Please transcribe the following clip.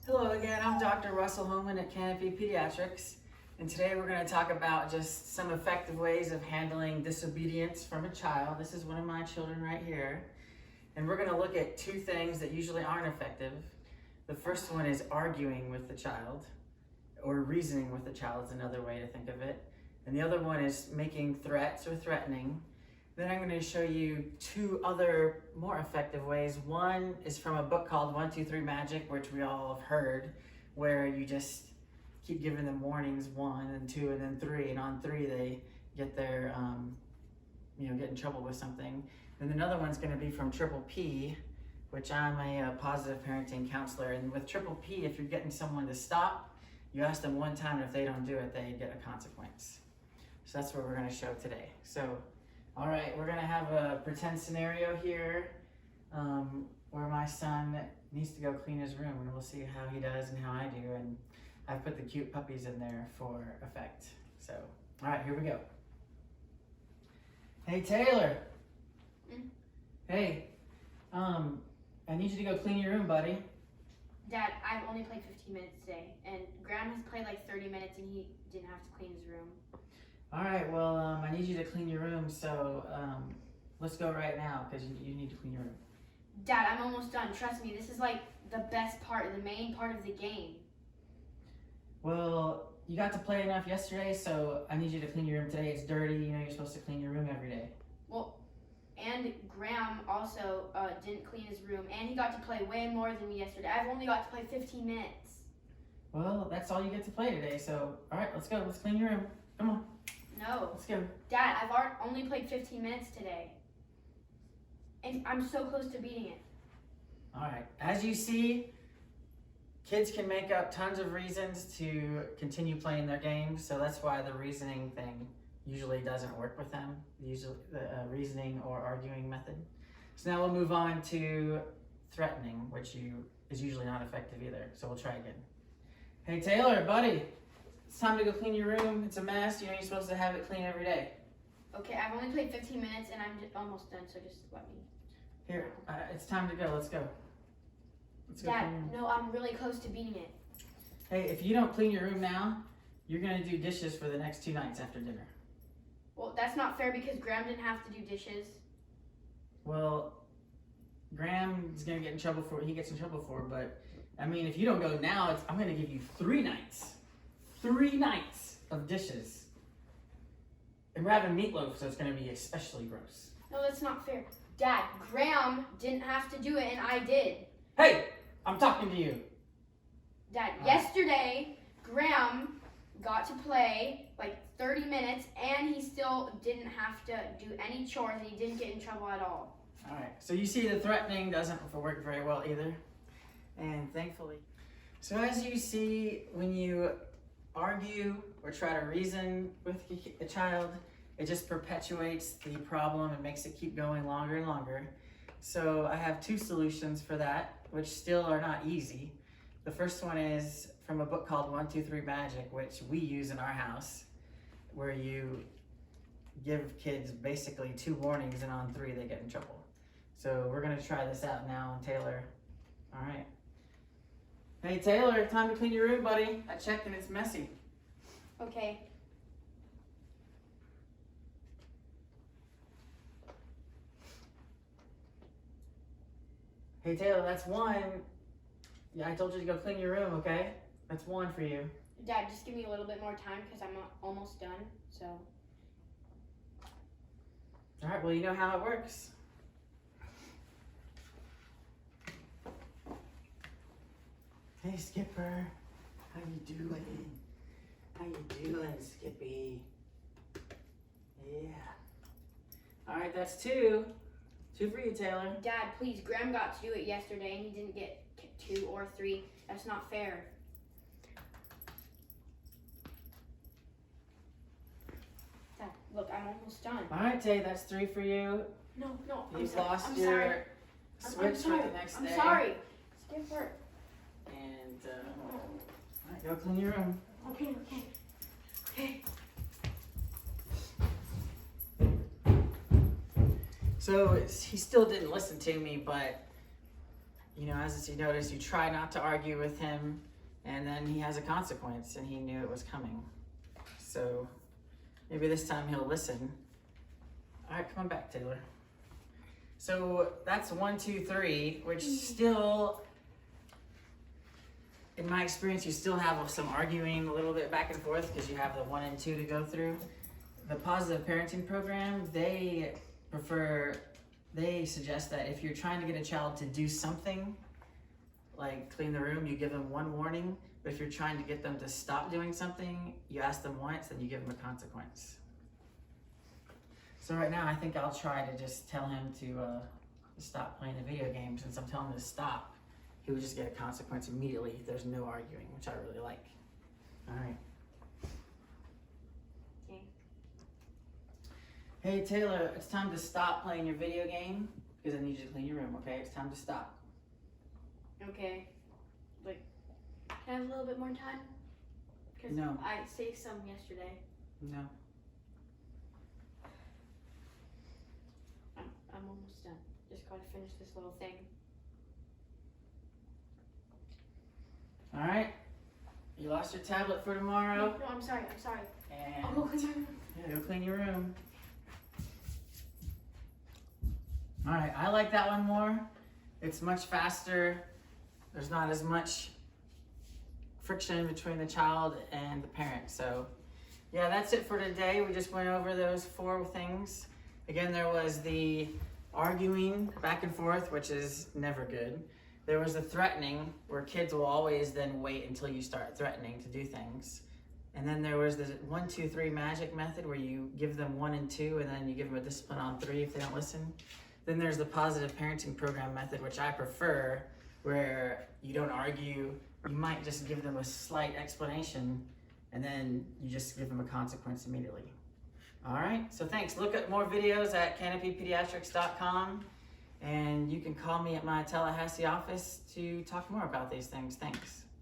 Hello again, I'm Dr. Russell Holman at Canopy Pediatrics, and today we're going to talk about just some effective ways of handling disobedience from a child. This is one of my children right here, and we're going to look at two things that usually aren't effective. The first one is arguing with the child, or reasoning with the child is another way to think of it, and the other one is making threats or threatening. Then I'm going to show you two other more effective ways. One is from a book called 1, 2, 3 Magic, which we all have heard, where you just keep giving them warnings, 1 and 2 and then 3, and on 3 they get their, get in trouble with something. And another one's going to be from Triple P, which I'm a positive parenting counselor. And with Triple P, if you're getting someone to stop, you ask them one time, and if they don't do it, they get a consequence. So that's what we're going to show today. So. All right, we're gonna have a pretend scenario here where my son needs to go clean his room, and we'll see how he does and how I do, and I've put the cute puppies in there for effect. So, all right, here we go. Hey, Taylor. Hey, I need you to go clean your room, buddy. Dad, I've only played 15 minutes today, and Graham has played like 30 minutes, and he didn't have to clean his room. All right, well, I need you to clean your room, so let's go right now because you need to clean your room. Dad, I'm almost done. Trust me, this is like the best part, the main part of the game. Well, you got to play enough yesterday, so I need you to clean your room today. It's dirty. You know you're supposed to clean your room every day. Well, and Graham also didn't clean his room, and he got to play way more than me yesterday. I've only got to play 15 minutes. Well, that's all you get to play today, so all right, let's go. Let's clean your room. Come on. No. Let's go. Dad, I've only played 15 minutes today. And I'm so close to beating it. All right. As you see, kids can make up tons of reasons to continue playing their games, so that's why the reasoning thing usually doesn't work with them, usually the reasoning or arguing method. So now we'll move on to threatening, which is usually not effective either, so we'll try again. Hey, Taylor, buddy. It's time to go clean your room. It's a mess. You know you're supposed to have it clean every day. Okay, I've only played 15 minutes and I'm almost done, so just let me. Here, it's time to go. Let's go. Let's go. Dad, no, I'm really close to beating it. Hey, if you don't clean your room now, you're going to do dishes for the next 2 nights after dinner. Well, that's not fair because Graham didn't have to do dishes. Well, Graham's going to get in trouble for what he gets in trouble for, but I mean, if you don't go now, I'm going to give you 3 nights. 3 nights of dishes. And we're having meatloaf, so it's going to be especially gross. No, that's not fair. Dad, Graham didn't have to do it, and I did. Hey, I'm talking to you. Dad, yesterday, Graham got to play like 30 minutes, and he still didn't have to do any chores, and he didn't get in trouble at all. All right, so you see the threatening doesn't work very well either. And thankfully. So as you see, when you argue or try to reason with a child, it just perpetuates the problem and makes it keep going longer and longer. So I have 2 solutions for that, which still are not easy. The first one is from a book called 1, 2, 3 Magic, which we use in our house, where you give kids basically 2 warnings, and on 3 they get in trouble. So we're gonna try this out now on Taylor. All right. Hey Taylor, time to clean your room, buddy. I checked and it's messy. Okay. Hey Taylor, that's 1. Yeah, I told you to go clean your room, okay? That's 1 for you. Dad, just give me a little bit more time because I'm almost done, so. All right, well, you know how it works. Hey Skipper, how you doing? How you doing, Skippy? Yeah. All right, that's 2. 2 for you, Taylor. Dad, please, Graham got to do it yesterday and he didn't get 2 or 3. That's not fair. Dad, look, I'm almost done. All right, Tay, that's 3 for you. No, You've lost your switch for the next day. I'm sorry. Skipper. And, all right, go clean your room. Okay. So he still didn't listen to me, but you know, as you notice, you try not to argue with him, and then he has a consequence, and he knew it was coming. So maybe this time he'll listen. All right, come on back, Taylor. So that's 1, 2, 3, which still, in my experience, you still have some arguing a little bit back and forth because you have the 1 and 2 to go through. The positive parenting program, they suggest that if you're trying to get a child to do something, like clean the room, you give them 1 warning. But if you're trying to get them to stop doing something, you ask them once, then you give them a consequence. So right now, I think I'll try to just tell him to stop playing the video game. Since I'm telling him to stop, he would just get a consequence immediately if there's no arguing, which I really like. All right. Okay. Hey Taylor, it's time to stop playing your video game because I need you to clean your room, okay? It's time to stop. Okay. Like, can I have a little bit more time? Because No. I saved some yesterday. No. I'm almost done. Just gotta finish this little thing. All right. You lost your tablet for tomorrow. No, I'm sorry. And I'll go clean my room. yeah, go clean your room. All right, I like that one more. It's much faster. There's not as much friction between the child and the parent. So yeah, that's it for today. We just went over those 4 things. Again, there was the arguing back and forth, which is never good. There was the threatening, where kids will always then wait until you start threatening to do things. And then there was the 1, 2, 3 magic method, where you give them 1 and 2, and then you give them a discipline on 3 if they don't listen. Then there's the positive parenting program method, which I prefer, where you don't argue. You might just give them a slight explanation, and then you just give them a consequence immediately. All right, so thanks. Look at more videos at canopypediatrics.com, and you can call me at my Tallahassee office to talk more about these things. Thanks.